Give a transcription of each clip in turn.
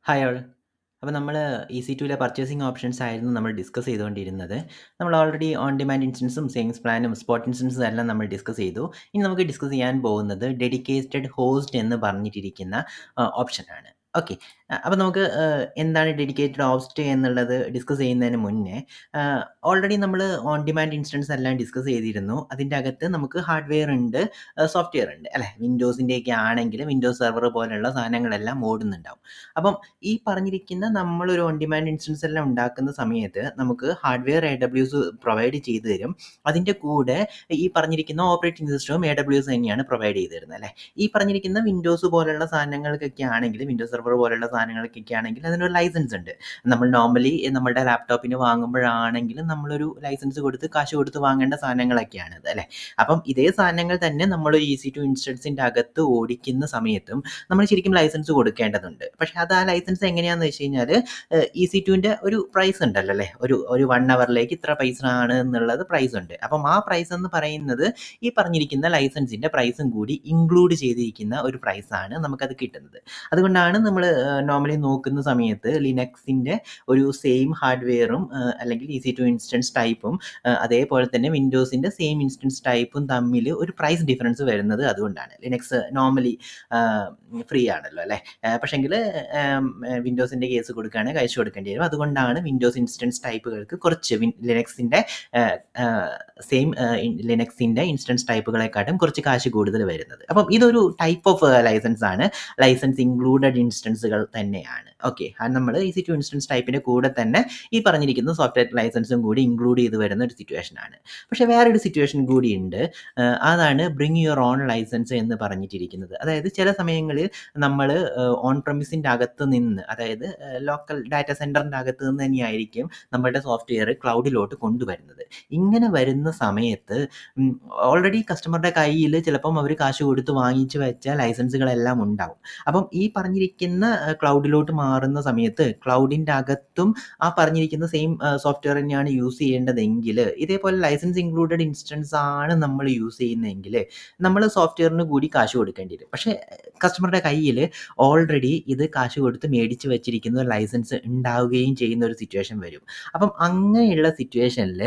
Hi all. അപ്പോൾ നമ്മൾ EC2ലെ purchasing options ആയിരുന്നു നമ്മൾ ഡിസ്കസ് ചെയ്തുകൊണ്ടിരുന്നത്. നമ്മൾ ഓൾറെഡി ഓൺ ഡിമാൻഡ് ഇൻസ്റ്റൻസും സേവിങ്സ് പ്ലാനും സ്പോട്ട് ഇൻസ്റ്റൻസും എല്ലാം നമ്മൾ ഡിസ്കസ് ചെയ്തു. ഇനി നമുക്ക് ഡിസ്കസ് ചെയ്യാൻ പോകുന്നത് ഡെഡിക്കേറ്റഡ് ഹോസ്റ്റ് എന്ന് പറഞ്ഞിട്ടിരിക്കുന്ന ഓപ്ഷനാണ്. ഓക്കെ. അപ്പോൾ നമുക്ക് എന്താണ് ഡെഡിക്കേറ്റഡ് ഹോസ്റ്റ് എന്നുള്ളത് ഡിസ്കസ് ചെയ്യുന്നതിന് മുന്നേ ഓൾറെഡി നമ്മൾ ഓൺ ഡിമാൻഡ് ഇൻസ്റ്റൻസ് എല്ലാം ഡിസ്കസ് ചെയ്തിരുന്നു. അതിൻ്റെ അകത്ത് നമുക്ക് ഹാർഡ്വെയർ ഉണ്ട്, സോഫ്റ്റ്വെയർ ഉണ്ട് അല്ലേ. വിൻഡോസിൻ്റെയൊക്കെ ആണെങ്കിൽ വിൻഡോസ് സെർവർ പോലെയുള്ള സാധനങ്ങളെല്ലാം ഓടുന്നുണ്ടാവും. അപ്പം ഈ പറഞ്ഞിരിക്കുന്ന നമ്മളൊരു ഓൺ ഡിമാൻഡ് ഇൻസ്റ്റൻസ് എല്ലാം ഉണ്ടാക്കുന്ന സമയത്ത് നമുക്ക് ഹാർഡ്വെയർ AWS പ്രൊവൈഡ് ചെയ്തു തരും. അതിൻ്റെ കൂടെ ഈ പറഞ്ഞിരിക്കുന്ന ഓപ്പറേറ്റിംഗ് സിസ്റ്റവും AWS തന്നെയാണ് പ്രൊവൈഡ് ചെയ്ത് തരുന്നത് അല്ലേ. ഈ പറഞ്ഞിരിക്കുന്ന വിൻഡോസ് പോലുള്ള സാധനങ്ങൾക്കൊക്കെ ആണെങ്കിൽ, വിൻഡോസ് സെർവർ പോലുള്ള സാധനങ്ങൾക്കൊക്കെ ആണെങ്കിൽ അതിനൊരു ലൈസൻസ് ഉണ്ട്. നമ്മൾ നോർമലി നമ്മുടെ ലാപ്ടോപ്പിന് വാങ്ങുമ്പോഴാണെങ്കിലും നമ്മളൊരു ലൈസൻസ് കൊടുത്ത് കാശ് കൊടുത്ത് വാങ്ങേണ്ട സാധനങ്ങളൊക്കെയാണിത് അല്ലേ. അപ്പം ഇതേ സാധനങ്ങൾ തന്നെ നമ്മളൊരു EC2 ഇൻസ്റ്റൻസിൻ്റെ അകത്ത് ഓടിക്കുന്ന സമയത്തും നമ്മൾ ശരിക്കും ലൈസൻസ് കൊടുക്കേണ്ടതുണ്ട്. പക്ഷേ അത് ആ ലൈസൻസ് എങ്ങനെയാണെന്ന് വെച്ച് കഴിഞ്ഞാൽ EC2ൻ്റെ ഒരു പ്രൈസ് ഉണ്ടല്ലോ അല്ലേ. ഒരു 1 അവറിലേക്ക് ഇത്ര പൈസ ആണ് എന്നുള്ളത് പ്രൈസ് ഉണ്ട്. അപ്പം ആ പ്രൈസ് എന്ന് പറയുന്നത് ഈ പറഞ്ഞിരിക്കുന്ന ലൈസൻസിൻ്റെ പ്രൈസും കൂടി ഇൻക്ലൂഡ് ചെയ്തിരിക്കുന്ന ഒരു പ്രൈസാണ് നമുക്കത് കിട്ടുന്നത്. അതുകൊണ്ടാണ് നമ്മൾ നോർമലി നോക്കുന്ന സമയത്ത് ലിനക്സിൻ്റെ ഒരു സെയിം ഹാർഡ്വെയറും അല്ലെങ്കിൽ EC2 ഇൻസ്റ്റൻസ് ടൈപ്പും അതേപോലെ തന്നെ വിൻഡോസിൻ്റെ സെയിം ഇൻസ്റ്റൻസ് ടൈപ്പും തമ്മിൽ ഒരു പ്രൈസ് ഡിഫറൻസ് വരുന്നത് അതുകൊണ്ടാണ്. ലിനക്സ് നോർമലി ഫ്രീ ആണല്ലോ അല്ലേ. പക്ഷേങ്കിൽ വിൻഡോസിൻ്റെ കേസ് കൊടുക്കുകയാണെങ്കിൽ അയച്ചു കൊടുക്കേണ്ടി വരും. അതുകൊണ്ടാണ് വിൻഡോസ് ഇൻസ്റ്റൻസ് ടൈപ്പുകൾക്ക് കുറച്ച് ലിനക്സിൻ്റെ സെയിം ലിനക്സിൻ്റെ ഇൻസ്റ്റൻസ് ടൈപ്പുകളെക്കാട്ടും കുറച്ച് കാശ് കൂടുതൽ വരുന്നത്. അപ്പം ഇതൊരു ടൈപ്പ് ഓഫ് ലൈസൻസ് ആണ്. ലൈസൻസ് ഇൻക്ലൂഡഡ് ഇൻസ്റ്റൻസുകൾ തന്നെയാണ്. ഓക്കെ. നമ്മൾ EC2 ഇൻസ്റ്റൻസ് ടൈപ്പിൻ്റെ കൂടെ തന്നെ ഈ പറഞ്ഞിരിക്കുന്ന സോഫ്റ്റ്വെയർ ലൈസൻസും കൂടി ഇൻക്ലൂഡ് ചെയ്ത് വരുന്ന ഒരു സിറ്റുവേഷനാണ്. പക്ഷേ വേറൊരു സിറ്റുവേഷൻ കൂടിയുണ്ട്. അതാണ് ബ്രിങ് യുവർ ഓൺ ലൈസൻസ് എന്ന് പറഞ്ഞിട്ടിരിക്കുന്നത്. അതായത് ചില സമയങ്ങളിൽ നമ്മൾ ഓൺ പ്രമിസിൻ്റെ അകത്ത് നിന്ന്, അതായത് ലോക്കൽ ഡാറ്റ സെൻറ്ററിൻ്റെ അകത്ത് നിന്ന് തന്നെയായിരിക്കും നമ്മളുടെ സോഫ്റ്റ്വെയർ ക്ലൗഡിലോട്ട് കൊണ്ടുവരുന്നത്. ഇങ്ങനെ വരുന്ന സമയത്ത് ഓൾറെഡി കസ്റ്റമറുടെ കയ്യിൽ ചിലപ്പം അവർ കാശ് കൊടുത്ത് വാങ്ങിച്ച് വെച്ച ലൈസൻസുകളെല്ലാം ഉണ്ടാവും. അപ്പം ഈ പറഞ്ഞിരിക്കുന്ന ക്ലൗഡിലോട്ട് മാറുന്ന സമയത്ത് ക്ലൗഡിൻ്റെ അകത്തും ആ പറഞ്ഞിരിക്കുന്ന സെയിം സോഫ്റ്റ്വെയർ തന്നെയാണ് യൂസ് ചെയ്യേണ്ടതെങ്കിൽ, ഇതേപോലെ ലൈസൻസ് ഇൻക്ലൂഡഡ് ഇൻസ്റ്റൻസ് ആണ് നമ്മൾ യൂസ് ചെയ്യുന്നതെങ്കിൽ നമ്മൾ സോഫ്റ്റ്വെയറിന് കൂടി കാശ് കൊടുക്കേണ്ടി വരും. പക്ഷേ കസ്റ്റമറുടെ കയ്യിൽ ഓൾറെഡി ഇത് കാശ് കൊടുത്ത് മേടിച്ച് വെച്ചിരിക്കുന്ന ലൈസൻസ് ഉണ്ടാവുകയും ചെയ്യുന്ന ഒരു സിറ്റുവേഷൻ വരും. അപ്പം അങ്ങനെയുള്ള സിറ്റുവേഷനിൽ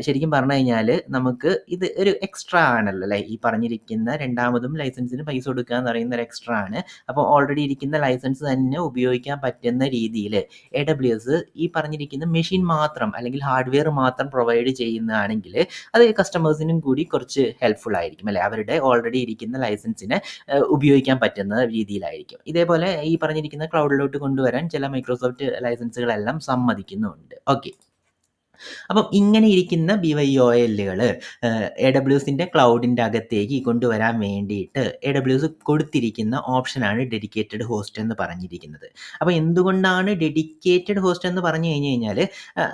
ശരിക്കും പറഞ്ഞു കഴിഞ്ഞാൽ നമുക്ക് ഇത് ഒരു എക്സ്ട്രാ ആണല്ലോ അല്ലേ. ഈ പറഞ്ഞിരിക്കുന്ന രണ്ടാമതും ലൈസൻസിന് പൈസ കൊടുക്കുക എന്ന് പറയുന്ന ഒരു എക്സ്ട്രാ ആണ്. അപ്പോൾ ഓൾറെഡി ഇരിക്കുന്ന ലൈസൻസ് തന്നെ ഉപയോഗിക്കാൻ പറ്റുന്ന രീതിയിൽ AWS ഈ പറഞ്ഞിരിക്കുന്ന മെഷീൻ മാത്രം അല്ലെങ്കിൽ ഹാർഡ്വെയർ മാത്രം പ്രൊവൈഡ് ചെയ്യുന്നതാണെങ്കിൽ അത് കസ്റ്റമേഴ്സിനും കൂടി കുറച്ച് ഹെൽപ്ഫുൾ ആയിരിക്കും അല്ലേ. അവരുടെ ഓൾറെഡി ഇരിക്കുന്ന ലൈസൻസിനെ ഉപയോഗിക്കാൻ പറ്റുന്ന രീതിയിലായിരിക്കും. ഇതേപോലെ ഈ പറഞ്ഞിരിക്കുന്ന ക്ലൗഡിലോട്ട് കൊണ്ടുവരാൻ ചില മൈക്രോസോഫ്റ്റ് ലൈസൻസുകളെല്ലാം സമ്മതിക്കുന്നുമുണ്ട്. ഓക്കെ. അപ്പം ഇങ്ങനെ ഇരിക്കുന്ന BYOLകൾ AWSൻ്റെ ക്ലൗഡിൻ്റെ അകത്തേക്ക് കൊണ്ടുവരാൻ വേണ്ടിയിട്ട് AWS കൊടുത്തിരിക്കുന്ന ഓപ്ഷനാണ് ഡെഡിക്കേറ്റഡ് ഹോസ്റ്റ് എന്ന് പറഞ്ഞിരിക്കുന്നത്. അപ്പോൾ എന്തുകൊണ്ടാണ് ഡെഡിക്കേറ്റഡ് ഹോസ്റ്റ് എന്ന് പറഞ്ഞു കഴിഞ്ഞാൽ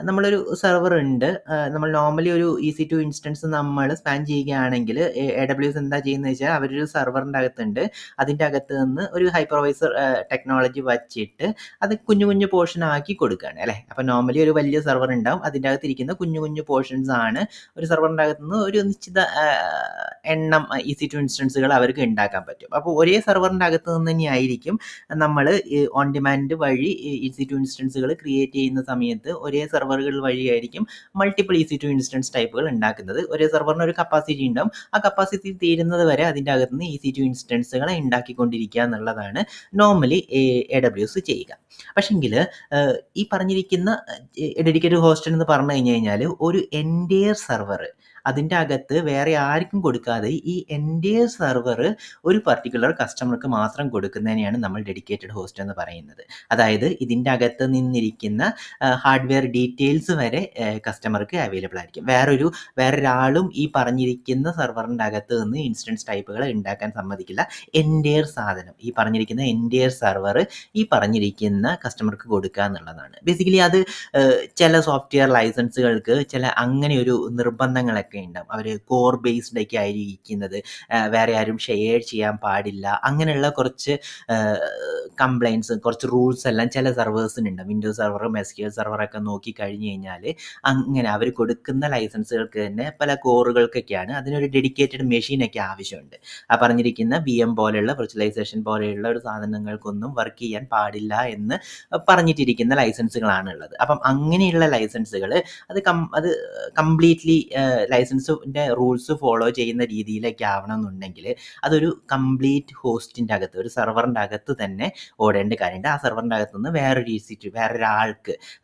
നമ്മളൊരു സെർവർ ഉണ്ട്. നമ്മൾ നോർമലി ഒരു EC2 ഇൻസ്റ്റൻസ് നമ്മൾ സ്പാൻ ചെയ്യുകയാണെങ്കിൽ AWS എന്താ ചെയ്യുന്നത് വെച്ചാൽ അവരൊരു സെർവറിൻ്റെ അകത്തുണ്ട്. അതിൻ്റെ അകത്ത് നിന്ന് ഒരു ഹൈപ്പർവൈസർ ടെക്നോളജി വച്ചിട്ട് അത് കുഞ്ഞു കുഞ്ഞു പോർഷൻ ആക്കി കൊടുക്കുകയാണ് അല്ലേ. അപ്പോൾ നോർമലി ഒരു വലിയ സെർവർ ഉണ്ടാവും. അതിൻ്റെ അകത്തിരിക്കുന്ന കുഞ്ഞു കുഞ്ഞു പോർഷൻസ് ആണ് ഒരു സെർവറിൻ്റെ അകത്ത് നിന്ന് ഒരു നിശ്ചിത എണ്ണം EC2 ഇൻസ്റ്റൻസുകൾ അവർക്ക് ഉണ്ടാക്കാൻ പറ്റും. അപ്പോൾ ഒരേ സെർവറിൻ്റെ അകത്ത് നിന്ന് തന്നെയായിരിക്കും നമ്മൾ ഓൺ ഡിമാൻഡ് വഴി EC2 ഇൻസ്റ്റൻസുകൾ ക്രിയേറ്റ് ചെയ്യുന്ന സമയത്ത് ഒരേ സെർവറുകൾ വഴിയായിരിക്കും മൾട്ടിപ്പിൾ EC2 ഇൻസ്റ്റൻസ് ടൈപ്പുകൾ ഉണ്ടാക്കുന്നത്. ഒരേ സെർവറിന് ഒരു കപ്പാസിറ്റി ഉണ്ടാവും. ആ കപ്പാസിറ്റി തീരുന്നത് വരെ അതിൻ്റെ അകത്ത് നിന്ന് EC2 ഇൻസ്റ്റൻസുകളെ ഉണ്ടാക്കിക്കൊണ്ടിരിക്കുക എന്നുള്ളതാണ് നോർമലി AWS ചെയ്യുക. പക്ഷെങ്കിൽ ഈ പറഞ്ഞിരിക്കുന്ന ഡെഡിക്കേറ്റഡ് ഹോസ്റ്റ് എന്ന് പറഞ്ഞു കഴിഞ്ഞാൽ ഒരു എൻറ്റയർ സെർവർ അതിൻ്റെ അകത്ത് വേറെ ആർക്കും കൊടുക്കാതെ ഈ എൻറ്റയർ സെർവർ ഒരു പർട്ടിക്കുലർ കസ്റ്റമർക്ക് മാത്രം കൊടുക്കുന്നതിനെയാണ് നമ്മൾ ഡെഡിക്കേറ്റഡ് ഹോസ്റ്റ് എന്ന് പറയുന്നത്. അതായത് ഇതിൻ്റെ അകത്ത് നിന്നിരിക്കുന്ന ഹാർഡ്വെയർ ഡീറ്റെയിൽസ് വരെ കസ്റ്റമർക്ക് അവൈലബിൾ ആയിരിക്കും. വേറൊരാളും ഈ പറഞ്ഞിരിക്കുന്ന സെർവറിൻ്റെ അകത്ത് നിന്ന് ഇൻസ്റ്റൻസ് ടൈപ്പുകൾ ഉണ്ടാക്കാൻ സമ്മതിക്കില്ല. എൻറ്റയർ സാധനം ഈ പറഞ്ഞിരിക്കുന്ന എൻറ്റയർ സെർവർ ഈ പറഞ്ഞിരിക്കുന്ന കസ്റ്റമർക്ക് കൊടുക്കുക എന്നുള്ളതാണ്. ബേസിക്കലി അത് ചില സോഫ്റ്റ്വെയർ ലൈസൻസുകൾക്ക് ചില അങ്ങനെ ഒരു നിർബന്ധങ്ങളൊക്കെ ഒക്കെ ഉണ്ടാവും. അവർ കോർ ബേസ്ഡ് ഒക്കെ ആയിരിക്കുന്നത്, വേറെ ആരും ഷെയർ ചെയ്യാൻ പാടില്ല, അങ്ങനെയുള്ള കുറച്ച് കംപ്ലൈൻറ്റ്സ്, കുറച്ച് റൂൾസ് എല്ലാം ചില സെർവേഴ്സിനുണ്ട്. വിൻഡോസ് സെർവറും SQL സെർവറൊക്കെ നോക്കി കഴിഞ്ഞ് കഴിഞ്ഞാൽ അങ്ങനെ അവർ കൊടുക്കുന്ന ലൈസൻസുകൾക്ക് തന്നെ പല കോറുകൾക്കൊക്കെയാണ് അതിനൊരു ഡെഡിക്കേറ്റഡ് മെഷീനൊക്കെ ആവശ്യമുണ്ട്. ആ പറഞ്ഞിരിക്കുന്ന VM പോലെയുള്ള വിർച്വലൈസേഷൻ പോലെയുള്ള ഒരു സാധനങ്ങൾക്കൊന്നും വർക്ക് ചെയ്യാൻ പാടില്ല എന്ന് പറഞ്ഞിട്ടിരിക്കുന്ന ലൈസൻസുകളാണ് ഉള്ളത്. അപ്പം അങ്ങനെയുള്ള ലൈസൻസുകൾ അത് കംപ്ലീറ്റ്ലി ലൈസൻസിൻ്റെ റൂൾസ് ഫോളോ ചെയ്യുന്ന രീതിയിലൊക്കെ ആവണമെന്നുണ്ടെങ്കിൽ അതൊരു കംപ്ലീറ്റ് ഹോസ്റ്റിൻ്റെ അകത്ത്, ഒരു സെർവറിൻ്റെ അകത്ത് തന്നെ ഓടേണ്ട കാര്യമുണ്ട്. ആ സെർവറിൻ്റെ അകത്തുനിന്ന് വേറൊരു EC2,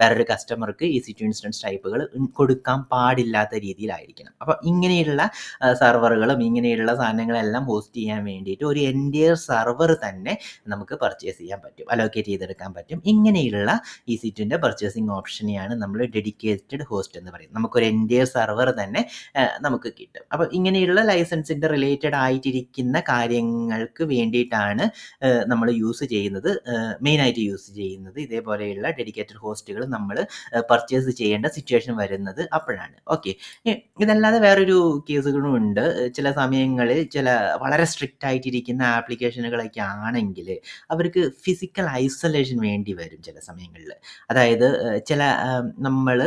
വേറൊരു കസ്റ്റമർക്ക് EC2 ഇൻസ്റ്റൻസ് ടൈപ്പുകൾ കൊടുക്കാൻ പാടില്ലാത്ത രീതിയിലായിരിക്കണം. അപ്പം ഇങ്ങനെയുള്ള സെർവറുകളും ഇങ്ങനെയുള്ള സാധനങ്ങളെല്ലാം ഹോസ്റ്റ് ചെയ്യാൻ വേണ്ടിയിട്ട് ഒരു എൻറ്റയർ സെർവർ തന്നെ നമുക്ക് പർച്ചേസ് ചെയ്യാൻ പറ്റും, അലോക്കേറ്റ് ചെയ്തെടുക്കാൻ പറ്റും. ഇങ്ങനെയുള്ള EC2ൻ്റെ പർച്ചേസിങ് ഓപ്ഷനെയാണ് നമ്മൾ ഡെഡിക്കേറ്റഡ് ഹോസ്റ്റ് എന്ന് പറയുന്നത്. നമുക്കൊരു എൻറ്റയർ സെർവർ തന്നെ നമുക്ക് കിട്ടും. അപ്പോൾ ഇങ്ങനെയുള്ള ലൈസൻസിൻ്റെ റിലേറ്റഡ് ആയിട്ടിരിക്കുന്ന കാര്യങ്ങൾക്ക് വേണ്ടിയിട്ടാണ് നമ്മൾ യൂസ് ചെയ്യുന്നത്, മെയിനായിട്ട് യൂസ് ചെയ്യുന്നത്. ഇതേപോലെയുള്ള ഡെഡിക്കേറ്റഡ് ഹോസ്റ്റുകൾ നമ്മൾ പർച്ചേസ് ചെയ്യേണ്ട സിറ്റുവേഷൻ വരുന്നത് അപ്പോഴാണ്. ഓക്കെ, ഇതല്ലാതെ വേറൊരു കേസുകളും ഉണ്ട്. ചില സമയങ്ങളിൽ ചില വളരെ സ്ട്രിക്റ്റ് ആയിട്ടിരിക്കുന്ന ആപ്ലിക്കേഷനുകളൊക്കെ ആണെങ്കിൽ അവർക്ക് ഫിസിക്കൽ ഐസൊലേഷൻ വേണ്ടി വരും ചില സമയങ്ങളിൽ. അതായത് ചില നമ്മൾ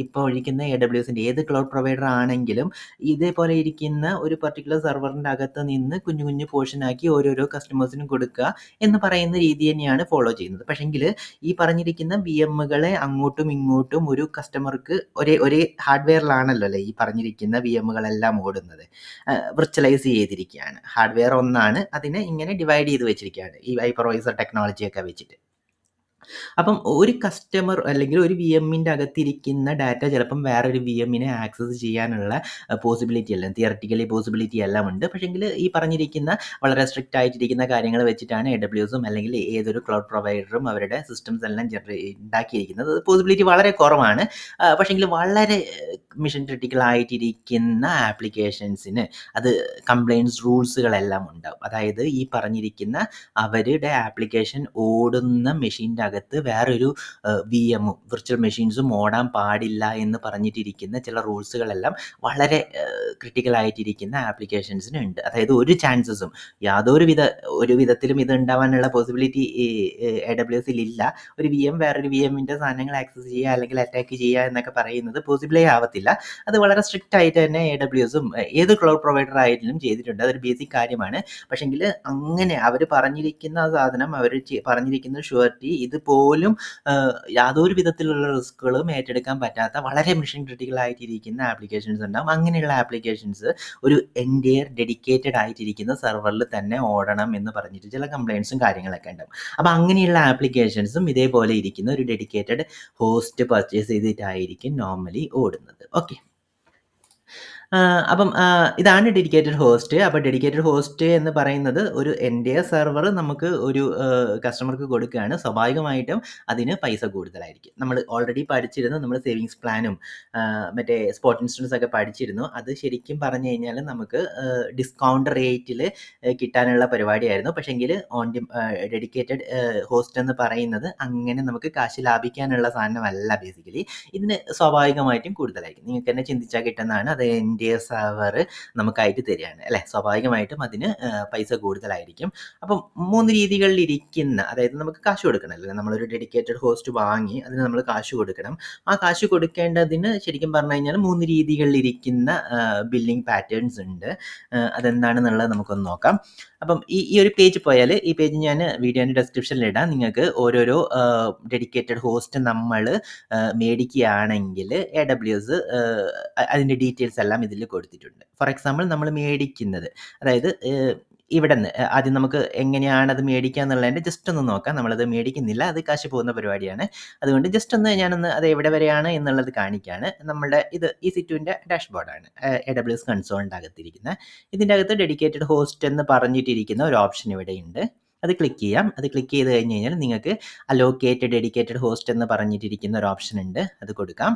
ഇപ്പോൾ ഒഴിക്കുന്ന AWSൻ്റെ ഏത് ക്ലൗഡ് പ്രൊവൈഡർ ആണെങ്കിലും ഇതേപോലെ ഇരിക്കുന്ന ഒരു പർട്ടിക്കുലർ സെർവറിൻ്റെ അകത്ത് നിന്ന് കുഞ്ഞു കുഞ്ഞു പോർഷനാക്കി ഓരോരോ കസ്റ്റമേഴ്സിനും കൊടുക്കുക എന്ന് പറയുന്ന രീതി തന്നെയാണ് ഫോളോ ചെയ്യുന്നത്. പക്ഷെങ്കിൽ ഈ പറഞ്ഞിരിക്കുന്ന VMകളെ അങ്ങോട്ടും ഇങ്ങോട്ടും ഒരു കസ്റ്റമർക്ക് ഒരേ ഹാർഡ്വെയറിലാണല്ലോ അല്ലേ ഈ പറഞ്ഞിരിക്കുന്ന VMകളെല്ലാം ഓടുന്നത്. വിർച്വലൈസ് ചെയ്തിരിക്കുകയാണ്. ഹാർഡ്വെയർ ഒന്നാണ്, അതിനെ ഇങ്ങനെ ഡിവൈഡ് ചെയ്ത് വെച്ചിരിക്കുകയാണ് ഈ ഹൈപ്പർവൈസർ ടെക്നോളജിയൊക്കെ വെച്ചിട്ട്. അപ്പം ഒരു കസ്റ്റമർ അല്ലെങ്കിൽ ഒരു VMൻ്റെ അകത്തിരിക്കുന്ന ഡാറ്റ ചിലപ്പം വേറൊരു VMനെ ആക്സസ് ചെയ്യാനുള്ള പോസിബിലിറ്റി എല്ലാം, തിയററ്റിക്കലി പോസിബിലിറ്റി എല്ലാം ഉണ്ട്. പക്ഷേങ്കിൽ ഈ പറഞ്ഞിരിക്കുന്ന വളരെ സ്ട്രിക്റ്റ് ആയിട്ടിരിക്കുന്ന കാര്യങ്ങൾ വെച്ചിട്ടാണ് AWSും അല്ലെങ്കിൽ ഏതൊരു ക്ലൗഡ് പ്രൊവൈഡറും അവരുടെ സിസ്റ്റംസ് എല്ലാം ഉണ്ടാക്കിയിരിക്കുന്നത്. പോസിബിലിറ്റി വളരെ കുറവാണ്. പക്ഷേങ്കിൽ വളരെ മിഷൻ ക്രിട്ടിക്കൽ ആയിട്ടിരിക്കുന്ന ആപ്ലിക്കേഷൻസിന് അത് കംപ്ലൈൻറ്റ്സ് റൂൾസുകളെല്ലാം ഉണ്ടാവും. അതായത് ഈ പറഞ്ഞിരിക്കുന്ന അവരുടെ ആപ്ലിക്കേഷൻ ഓടുന്ന മെഷീൻ്റെ അകത്ത് വേറൊരു VMും വിർച്വൽ മെഷീൻസും ഓടാൻ പാടില്ല എന്ന് പറഞ്ഞിട്ടിരിക്കുന്ന ചില റൂൾസുകളെല്ലാം വളരെ ക്രിട്ടിക്കൽ ആയിട്ടിരിക്കുന്ന ആപ്ലിക്കേഷൻസിന് ഉണ്ട്. അതായത് ഒരു ചാൻസസും ഒരു വിധത്തിലും ഇത് ഉണ്ടാവാനുള്ള പോസിബിലിറ്റി AWSൽ ഇല്ല. ഒരു VM വേറൊരു VMൻ്റെ സാധനങ്ങൾ ആക്സസ് ചെയ്യുക അല്ലെങ്കിൽ അറ്റാക്ക് ചെയ്യുക എന്നൊക്കെ പറയുന്നത് പോസിബിളേ ആവത്തില്ല. അത് വളരെ സ്ട്രിക്റ്റ് ആയിട്ട് തന്നെ AWSും ഏത് ക്ലൗഡ് പ്രൊവൈഡർ ആയാലും ചെയ്തിട്ടുണ്ട്. അതൊരു ബേസിക് കാര്യമാണ്. പക്ഷെങ്കിൽ അങ്ങനെ അവർ പറഞ്ഞിരിക്കുന്ന സാധനം, അവർ പറഞ്ഞിരിക്കുന്ന ഷുവർട്ടി, ഇതുപോലും യാതൊരു വിധത്തിലുള്ള റിസ്കുകളും ഏറ്റെടുക്കാൻ പറ്റാത്ത വളരെ മിഷൻ ക്രിട്ടിക്കൽ ആയിട്ടിരിക്കുന്ന ആപ്ലിക്കേഷൻസ് ഉണ്ടാകും. അങ്ങനെയുള്ള ആപ്ലിക്കേഷൻസ് ഒരു എൻറ്റയർ ഡെഡിക്കേറ്റഡ് ആയിട്ടിരിക്കുന്ന സെർവറിൽ തന്നെ ഓടണം എന്ന് പറഞ്ഞിട്ട് ചില കംപ്ലൈൻറ്റ്സും കാര്യങ്ങളൊക്കെ ഉണ്ടാകും. അപ്പോൾ അങ്ങനെയുള്ള ആപ്ലിക്കേഷൻസും ഇതേപോലെ ഇരിക്കുന്ന ഒരു ഡെഡിക്കേറ്റഡ് ഹോസ്റ്റ് പർച്ചേസ് ചെയ്തിട്ടായിരിക്കും നോർമലി ഓടുന്നത്. ഓക്കെ, അപ്പം ഇതാണ് ഡെഡിക്കേറ്റഡ് ഹോസ്റ്റ്. അപ്പോൾ ഡെഡിക്കേറ്റഡ് ഹോസ്റ്റ് എന്ന് പറയുന്നത് ഒരു എൻറ്റയർ സെർവർ നമുക്ക് ഒരു കസ്റ്റമർക്ക് കൊടുക്കുകയാണ്. സ്വാഭാവികമായിട്ടും അതിന് പൈസ കൂടുതലായിരിക്കും. നമ്മൾ ഓൾറെഡി പഠിച്ചിരുന്നു, നമ്മൾ സേവിങ്സ് പ്ലാനും മറ്റേ സ്പോട്ട് ഇൻസ്റ്റൻസ് ഒക്കെ പഠിച്ചിരുന്നു. അത് ശരിക്കും പറഞ്ഞു കഴിഞ്ഞാൽ നമുക്ക് ഡിസ്കൗണ്ട് റേറ്റിൽ കിട്ടാനുള്ള പരിപാടിയായിരുന്നു. പക്ഷെങ്കിൽ ഡെഡിക്കേറ്റഡ് ഹോസ്റ്റ് എന്ന് പറയുന്നത് അങ്ങനെ നമുക്ക് കാശ് ലാഭിക്കാനുള്ള സാധനമല്ല. ബേസിക്കലി ഇതിന് സ്വാഭാവികമായിട്ടും കൂടുതലായിരിക്കും. നിങ്ങൾക്ക് തന്നെ ചിന്തിച്ചാൽ കിട്ടുന്നതാണ്. അത് എൻറ്റയർ സെർവർ നമുക്കായിട്ട് തരികയാണ് അല്ലേ. സ്വാഭാവികമായിട്ടും അതിന് പൈസ കൂടുതലായിരിക്കും. അപ്പം 3 രീതികളിൽ ഇരിക്കുന്ന, അതായത് നമുക്ക് കാശ് കൊടുക്കണം അല്ലേ. നമ്മളൊരു ഡെഡിക്കേറ്റഡ് ഹോസ്റ്റ് വാങ്ങി അതിന് നമ്മൾ കാശ് കൊടുക്കണം. ആ കാശ് കൊടുക്കേണ്ടതിന് ശരിക്കും പറഞ്ഞു കഴിഞ്ഞാൽ 3 രീതികളിലിരിക്കുന്ന ബില്ലിംഗ് പാറ്റേൺസ് ഉണ്ട്. അതെന്താണെന്നുള്ളത് നമുക്കൊന്ന് നോക്കാം. അപ്പം ഈ ഒരു പേജ് പോയാൽ, ഈ പേജ് ഞാൻ വീഡിയോൻ്റെ ഡിസ്ക്രിപ്ഷനിൽ ഇടാം. നിങ്ങൾക്ക് ഓരോരോ ഡെഡിക്കേറ്റഡ് ഹോസ്റ്റ് നമ്മൾ മേടിക്കുകയാണെങ്കിൽ AWS അതിൻ്റെ ഡീറ്റെയിൽസ് എല്ലാം ഇതിൽ കൊടുത്തിട്ടുണ്ട്. ഫോർ എക്സാമ്പിൾ നമ്മൾ മേടിക്കുന്നത്, അതായത് ഇവിടെ നിന്ന് ആദ്യം നമുക്ക് എങ്ങനെയാണ് അത് മേടിക്കുക എന്നുള്ളതിൻ്റെ ജസ്റ്റ് ഒന്ന് നോക്കാം. നമ്മളത് മേടിക്കുന്നില്ല, അത് കാശ് പോകുന്ന പരിപാടിയാണ്. അതുകൊണ്ട് ജസ്റ്റ് ഒന്ന് ഞാനൊന്ന് അത് എവിടെ വരെയാണ് എന്നുള്ളത് കാണിക്കുകയാണ്. നമ്മുടെ ഇത് EC2ൻ്റെ ഡാഷ്ബോർഡാണ്, AWS കൺസോളിൻ്റെ അകത്തിരിക്കുന്ന. ഇതിൻ്റെ അകത്ത് ഡെഡിക്കേറ്റഡ് ഹോസ്റ്റ് എന്ന് പറഞ്ഞിട്ടിരിക്കുന്ന ഒരു ഓപ്ഷൻ ഇവിടെയുണ്ട്. അത് ക്ലിക്ക് ചെയ്യാം. അത് ക്ലിക്ക് ചെയ്ത് കഴിഞ്ഞ് കഴിഞ്ഞാൽ നിങ്ങൾക്ക് അലോക്കേറ്റ് ഡെഡിക്കേറ്റഡ് ഹോസ്റ്റ് എന്ന് പറഞ്ഞിട്ടിരിക്കുന്ന ഒരു ഓപ്ഷൻ ഉണ്ട്. അത് കൊടുക്കാം.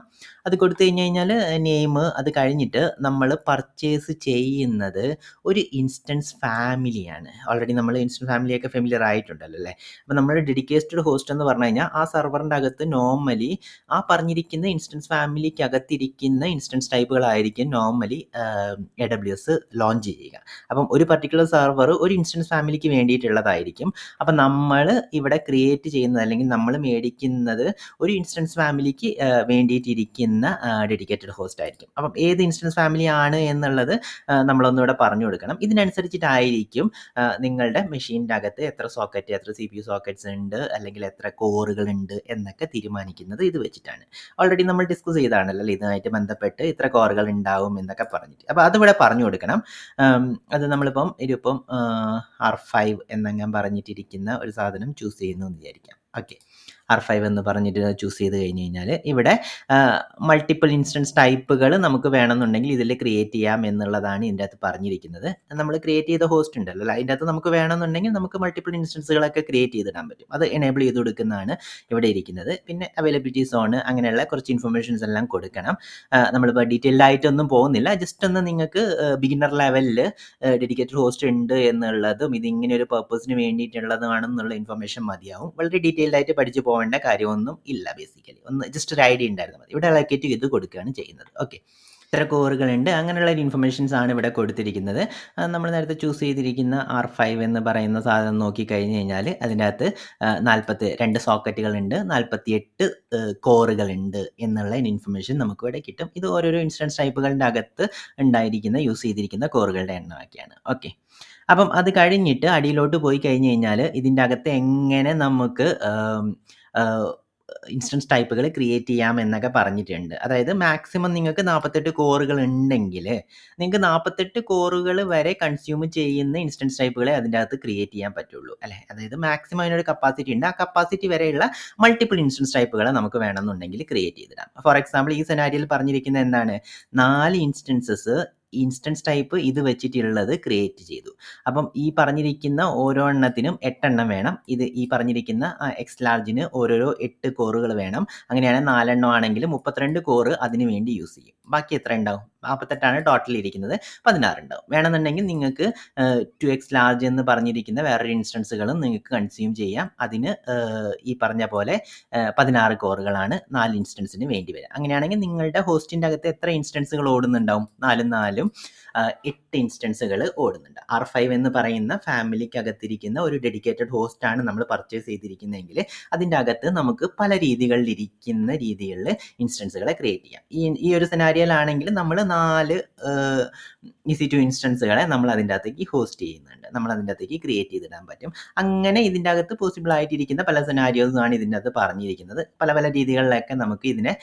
അത് കൊടുത്തു കഴിഞ്ഞ് കഴിഞ്ഞാൽ നെയിം, അത് കഴിഞ്ഞിട്ട് നമ്മൾ പർച്ചേസ് ചെയ്യുന്നത് ഒരു ഇൻസ്റ്റൻസ് ഫാമിലിയാണ്. ഓൾറെഡി നമ്മൾ ഇൻസ്റ്റൻസ് ഫാമിലിയൊക്കെ ഫെമിലിയർ ആയിട്ടുണ്ടല്ലോ അല്ലേ? അപ്പോൾ നമ്മൾ ഡെഡിക്കേറ്റഡ് ഹോസ്റ്റ് എന്ന് പറഞ്ഞു കഴിഞ്ഞാൽ ആ സെർവറിൻ്റെ അകത്ത് നോർമലി ആ പറഞ്ഞിരിക്കുന്ന ഇൻസ്റ്റൻസ് ഫാമിലിക്കകത്തിരിക്കുന്ന ഇൻസ്റ്റൻസ് ടൈപ്പുകളായിരിക്കും നോർമലി AWS ലോഞ്ച് ചെയ്യുക. അപ്പം ഒരു പർട്ടിക്കുലർ സെർവർ ഒരു ഇൻസ്റ്റൻസ് ഫാമിലിക്ക് വേണ്ടിയിട്ടുള്ളതായിരിക്കും. അപ്പം നമ്മൾ ഇവിടെ ക്രിയേറ്റ് ചെയ്യുന്നത് അല്ലെങ്കിൽ നമ്മൾ മേടിക്കുന്നത് ഒരു ഇൻസ്റ്റൻസ് ഫാമിലിക്ക് വേണ്ടിയിട്ടിരിക്കുന്ന ഡെഡിക്കേറ്റഡ് ഹോസ്റ്റ് ആയിരിക്കും. അപ്പം ഏത് ഇൻസ്റ്റൻസ് ഫാമിലി ആണ് എന്നുള്ളത് നമ്മളൊന്നുകൂടെ പറഞ്ഞു കൊടുക്കണം. ഇതിനനുസരിച്ചിട്ടായിരിക്കും നിങ്ങളുടെ മെഷീൻ്റെ അകത്ത് എത്ര സോക്കറ്റ്, എത്ര CPU സോക്കറ്റ്സ് ഉണ്ട്, അല്ലെങ്കിൽ എത്ര കോറുകൾ ഉണ്ട് എന്നൊക്കെ തീരുമാനിക്കുന്നത് ഇത് വെച്ചിട്ടാണ്. ഓൾറെഡി നമ്മൾ ഡിസ്കസ് ചെയ്താണല്ലോ ഇതുമായിട്ട് ബന്ധപ്പെട്ട് ഇത്ര കോറുകൾ ഉണ്ടാവും എന്നൊക്കെ പറഞ്ഞിട്ട്. അപ്പോൾ അതിവിടെ പറഞ്ഞു കൊടുക്കണം. അത് നമ്മളിപ്പം ഇതിപ്പം R5 എന്നങ്ങനെ പറഞ്ഞിട്ടിരിക്കുന്ന ഒരു സാധനം ചൂസ് ചെയ്യുന്നു എന്ന് വിചാരിക്കാം. ഓക്കെ, R5 എന്ന് പറഞ്ഞിട്ട് ചൂസ് ചെയ്ത് കഴിഞ്ഞ് കഴിഞ്ഞാൽ ഇവിടെ മൾട്ടിപ്പിൾ ഇൻസ്റ്റൻസ് ടൈപ്പുകൾ നമുക്ക് വേണമെന്നുണ്ടെങ്കിൽ ഇതിൽ ക്രിയേറ്റ് ചെയ്യാം എന്നുള്ളതാണ് ഇതിൻ്റെ അകത്ത് പറഞ്ഞിരിക്കുന്നത്. നമ്മൾ ക്രിയേറ്റ് ചെയ്ത ഹോസ്റ്റ് ഉണ്ടല്ലോ, അതിൻ്റെ അകത്ത് നമുക്ക് വേണമെന്നുണ്ടെങ്കിൽ നമുക്ക് മൾട്ടിപ്പിൾ ഇൻസ്റ്റൻസുകളൊക്കെ ക്രിയേറ്റ് ചെയ്തിടാൻ പറ്റും. അത് എനേബിൾ ചെയ്ത് കൊടുക്കുന്നതാണ് ഇവിടെ ഇരിക്കുന്നത്. പിന്നെ അവൈലബിലിറ്റി സോൺ അങ്ങനെയുള്ള കുറച്ച് ഇൻഫർമേഷൻസ് എല്ലാം കൊടുക്കണം. നമ്മളിപ്പോൾ ഡീറ്റെയിൽഡ് ആയിട്ടൊന്നും പോകുന്നില്ല, ജസ്റ്റ് ഒന്ന് നിങ്ങൾക്ക് ബിഗിനർ ലെവലിൽ ഡെഡിക്കേറ്റഡ് ഹോസ്റ്റ് ഉണ്ട് എന്നുള്ളതും ഇതിങ്ങനെ ഒരു പർപ്പസിന് വേണ്ടിയിട്ടുള്ളതാണെന്നുള്ള ഇൻഫർമേഷൻ മതിയാവും. വളരെ ഡീറ്റെയിൽഡ് ആയിട്ട് പഠിച്ചു പോകേണ്ട കാര്യമൊന്നും ഇല്ല. ബേസിക്കലി ഒന്ന് ജസ്റ്റ് ഒരു ഐഡിയ ഉണ്ടായിരുന്നാൽ മതി. ഇവിടെ അലോക്കേറ്റ് ചെയ്ത് കൊടുക്കുകയാണ് ചെയ്യുന്നത്. ഓക്കെ, ഇത്ര കോറുകളുണ്ട് അങ്ങനെയുള്ള ഒരു ഇൻഫർമേഷൻസ് ആണ് ഇവിടെ കൊടുത്തിരിക്കുന്നത്. നമ്മൾ നേരത്തെ ചൂസ് ചെയ്തിരിക്കുന്ന R5 എന്ന് പറയുന്ന സാധനം നോക്കിക്കഴിഞ്ഞ് കഴിഞ്ഞാൽ അതിൻ്റെ അകത്ത് 42 സോക്കറ്റുകളുണ്ട്, 48 കോറുകളുണ്ട് എന്നുള്ള ഇൻഫർമേഷൻ നമുക്ക് ഇവിടെ കിട്ടും. ഇത് ഓരോരോ ഇൻസ്റ്റൻസ് ടൈപ്പുകളുടെ അകത്ത് യൂസ് ചെയ്തിരിക്കുന്ന കോറുകളുടെ എണ്ണമൊക്കെയാണ്. ഓക്കെ, അപ്പം അത് കഴിഞ്ഞിട്ട് അടിയിലോട്ട് പോയി കഴിഞ്ഞ് കഴിഞ്ഞാൽ ഇതിൻ്റെ അകത്ത് എങ്ങനെ നമുക്ക് ഇൻസ്റ്റൻസ് ടൈപ്പുകൾ ക്രിയേറ്റ് ചെയ്യാം എന്നൊക്കെ പറഞ്ഞിട്ടുണ്ട്. അതായത് മാക്സിമം നിങ്ങൾക്ക് 48 കോറുകൾ ഉണ്ടെങ്കിൽ നിങ്ങൾക്ക് 48 കോറുകൾ വരെ കൺസ്യൂം ചെയ്യുന്ന ഇൻസ്റ്റൻസ് ടൈപ്പുകളെ അതിൻ്റെ അകത്ത് ക്രിയേറ്റ് ചെയ്യാൻ പറ്റുള്ളൂ അല്ലേ? അതായത് മാക്സിമം അതിനൊരു കപ്പാസിറ്റി ഉണ്ട്. ആ കപ്പാസിറ്റി വരെയുള്ള മൾട്ടിപ്പിൾ ഇൻസ്റ്റൻസ് ടൈപ്പുകളെ നമുക്ക് വേണമെന്നുണ്ടെങ്കിൽ ക്രിയേറ്റ് ചെയ്തിടാം. ഫോർ എക്സാമ്പിൾ ഈ സെനാരിയോയിൽ പറഞ്ഞിരിക്കുന്നത് എന്താണ്, 4 ഇൻസ്റ്റൻസ് ടൈപ്പ് ഇത് വെച്ചിട്ടുള്ളത് ക്രിയേറ്റ് ചെയ്തു. അപ്പം ഈ പറഞ്ഞിരിക്കുന്ന ഓരോ എണ്ണത്തിനും 8 എണ്ണം വേണം. ഈ പറഞ്ഞിരിക്കുന്ന എക്സ് ലാർജിന് ഓരോരോ 8 കോറുകൾ വേണം. അങ്ങനെയാണെങ്കിൽ 4 എണ്ണം ആണെങ്കിൽ 32 കോറ് അതിന് വേണ്ടി യൂസ് ചെയ്യും. ബാക്കി എത്ര ഉണ്ടാവും? 48 ടോട്ടൽ ഇരിക്കുന്നത്, 16 ഉണ്ടാവും. വേണമെന്നുണ്ടെങ്കിൽ നിങ്ങൾക്ക് 2x ലാർജ് എന്ന് പറഞ്ഞിരിക്കുന്ന വേറൊരു ഇൻസ്റ്റൻസുകളും നിങ്ങൾക്ക് കൺസ്യൂം ചെയ്യാം. അതിന് ഈ പറഞ്ഞ പോലെ 16 കോറുകളാണ് 4 ഇൻസ്റ്റൻസിന് വേണ്ടി വരിക. അങ്ങനെയാണെങ്കിൽ നിങ്ങളുടെ ഹോസ്റ്റിൻ്റെ അകത്ത് എത്ര ഇൻസ്റ്റൻസുകൾ ഓടുന്നുണ്ടാവും? 4 8 ഇൻസ്റ്റൻസുകൾ ഓടുന്നുണ്ട്. R5 എന്ന് പറയുന്ന ഫാമിലിക്കകത്തിരിക്കുന്ന ഒരു ഡെഡിക്കേറ്റഡ് ഹോസ്റ്റ് ആണ് നമ്മൾ പർച്ചേസ് ചെയ്തിരിക്കുന്നതെങ്കിൽ അതിൻ്റെ അകത്ത് നമുക്ക് പല രീതികളിലിരിക്കുന്ന രീതികളിൽ ഇൻസ്റ്റൻസുകളെ ക്രിയേറ്റ് ചെയ്യാം. ഈ ഒരു സെനാരിയയിലാണെങ്കിൽ നമ്മൾ 4 EC2 ഇൻസ്റ്റൻസുകളെ നമ്മൾ അതിൻ്റെ അകത്തേക്ക് ഹോസ്റ്റ് ചെയ്യുന്നുണ്ട്, നമ്മൾ അതിൻ്റെ അകത്തേക്ക് ക്രിയേറ്റ് ചെയ്തിടാൻ പറ്റും. അങ്ങനെ ഇതിൻ്റെ അകത്ത് പോസിബിൾ ആയിട്ടിരിക്കുന്ന പല സെനാരിയോസാണ് ഇതിൻ്റെ അകത്ത് പറഞ്ഞിരിക്കുന്നത്. പല പല രീതികളിലൊക്കെ നമുക്ക് ഇതിനെ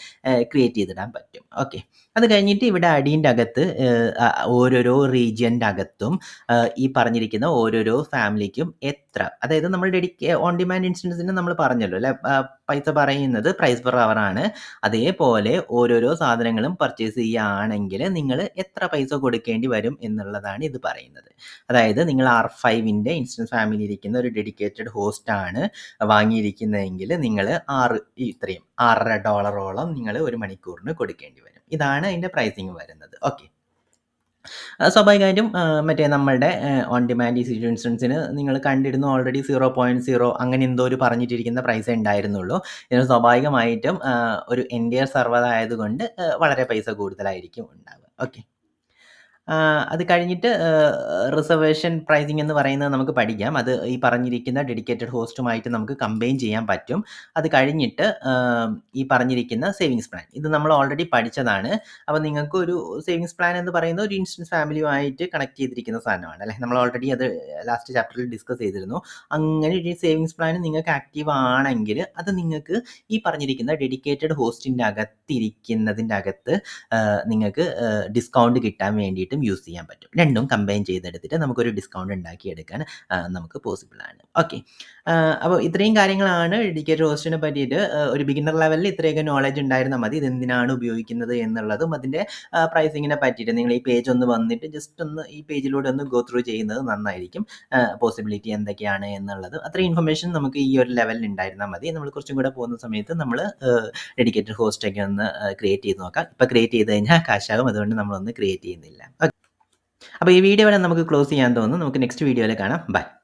ക്രിയേറ്റ് ചെയ്തിടാൻ പറ്റും. ഓക്കെ, അത് കഴിഞ്ഞിട്ട് ഇവിടെ അടീൻ്റെ അകത്ത് ഓരോരോ റീജിയൻ്റെ അകത്തും ഈ പറഞ്ഞിരിക്കുന്ന ഓരോരോ ഫാമിലിക്കും എത്ര, അതായത് നമ്മൾ ഓൺ ഡിമാൻഡ് ഇൻസ്റ്റൻസിന് നമ്മൾ പറഞ്ഞല്ലോ അല്ലെ, പൈസ പറയുന്നത് പ്രൈസ് പെർ അവർ ആണ്. അതേപോലെ ഓരോരോ സാധനങ്ങളും പർച്ചേസ് ചെയ്യുകയാണെങ്കിൽ നിങ്ങൾ എത്ര പൈസ കൊടുക്കേണ്ടി വരും എന്നുള്ളതാണ് ഇത് പറയുന്നത്. അതായത് നിങ്ങൾ R5 ഇൻസ്റ്റൻസ് ഫാമിലി ഇരിക്കുന്ന ഒരു ഡെഡിക്കേറ്റഡ് ഹോസ്റ്റ് ആണ് വാങ്ങിയിരിക്കുന്നതെങ്കിൽ നിങ്ങൾ ഇത്രയും $6 നിങ്ങൾ ഒരു മണിക്കൂറിന് കൊടുക്കേണ്ടി വരും. ഇതാണ് അതിൻ്റെ പ്രൈസിങ് വരുന്നത്. ഓക്കെ, സ്വാഭാവികമായിട്ടും മറ്റേ നമ്മളുടെ ഓൺ ഡിമാൻഡ് EC2 ഇൻസ്റ്റൻസിന് നിങ്ങൾ കണ്ടിരുന്നു ഓൾറെഡി 0.0 അങ്ങനെ എന്തോ ഒരു പറഞ്ഞിട്ടിരിക്കുന്ന പ്രൈസേ ഉണ്ടായിരുന്നുള്ളൂ. ഇതിന് സ്വാഭാവികമായിട്ടും ഒരു എൻഡിയർ സർവർ ആയതുകൊണ്ട് വളരെ പൈസ കൂടുതലായിരിക്കും ഉണ്ടാവുക. ഓക്കെ, അത് കഴിഞ്ഞിട്ട് റിസർവേഷൻ പ്രൈസിങ് എന്ന് പറയുന്നത് നമുക്ക് പഠിക്കാം. അത് ഈ പറഞ്ഞിരിക്കുന്ന ഡെഡിക്കേറ്റഡ് ഹോസ്റ്റുമായിട്ട് നമുക്ക് കമ്പൈൻ ചെയ്യാൻ പറ്റും. അത് കഴിഞ്ഞിട്ട് ഈ പറഞ്ഞിരിക്കുന്ന സേവിങ്സ് പ്ലാൻ, ഇത് നമ്മൾ ഓൾറെഡി പഠിച്ചതാണ്. അപ്പോൾ നിങ്ങൾക്ക് ഒരു സേവിങ്സ് പ്ലാൻ എന്ന് പറയുന്നത് ഒരു ഇൻസ്റ്റൻസ് ഫാമിലിയുമായിട്ട് കണക്ട് ചെയ്തിരിക്കുന്ന സാധനമാണ് അല്ലേ? നമ്മൾ ഓൾറെഡി അത് ലാസ്റ്റ് ചാപ്റ്ററിൽ ഡിസ്കസ് ചെയ്തിരുന്നു. അങ്ങനെ ഒരു സേവിങ്സ് പ്ലാൻ നിങ്ങൾക്ക് ആക്റ്റീവ് ആണെങ്കിൽ അത് നിങ്ങൾക്ക് ഈ പറഞ്ഞിരിക്കുന്ന ഡെഡിക്കേറ്റഡ് ഹോസ്റ്റിൻ്റെ അകത്തിരിക്കുന്നതിൻ്റെ അകത്ത് നിങ്ങൾക്ക് ഡിസ്കൗണ്ട് കിട്ടാൻ വേണ്ടിയിട്ട് വേണമെങ്കിലും യൂസ് ചെയ്യാൻ പറ്റും. രണ്ടും കമ്പൈൻ ചെയ്തെടുത്തിട്ട് നമുക്കൊരു ഡിസ്കൗണ്ട് ഉണ്ടാക്കിയെടുക്കാൻ നമുക്ക് പോസിബിൾ ആണ്. ഓക്കെ. അപ്പോൾ ഇത്രയും കാര്യങ്ങളാണ് ഡെഡിക്കേറ്റഡ് ഹോസ്റ്റിനെ പറ്റിയിട്ട് ഒരു ബിഗിനർ ലെവലിൽ ഇത്രയൊക്കെ നോളജ് ഉണ്ടായിരുന്നാൽ മതി. ഇതെന്തിനാണ് ഉപയോഗിക്കുന്നത് എന്നുള്ളതും അതിൻ്റെ പ്രൈസിങ്ങിനെ പറ്റിയിട്ട് നിങ്ങൾ ഈ പേജ് ഒന്ന് വന്നിട്ട് ജസ്റ്റ് ഒന്ന് ഈ പേജിലൂടെ ഒന്ന് ഗോ ത്രൂ ചെയ്യുന്നത് നന്നായിരിക്കും. പോസിബിലിറ്റി എന്തൊക്കെയാണ് എന്നുള്ളത് അത്രയും ഇൻഫർമേഷൻ നമുക്ക് ഈ ഒരു ലെവലിൽ ഉണ്ടായിരുന്നാൽ മതി. നമ്മൾ കുറച്ചും കൂടെ പോകുന്ന സമയത്ത് നമ്മൾ ഡെഡിക്കേറ്റഡ് ഹോസ്റ്റൊക്കെ ഒന്ന് ക്രിയേറ്റ് ചെയ്ത് നോക്കാം. ഇപ്പോൾ ക്രിയേറ്റ് ചെയ്ത് കഴിഞ്ഞാൽ കാശാകും, അതുകൊണ്ട് നമ്മളൊന്ന് ക്രിയേറ്റ് ചെയ്യുന്നില്ല. അപ്പോൾ ഈ വീഡിയോ വേണം നമുക്ക് ക്ലോസ് ചെയ്യാൻ തോന്നുന്നു. നമുക്ക് നെക്സ്റ്റ് വീഡിയോയിൽ കാണാം. ബൈ.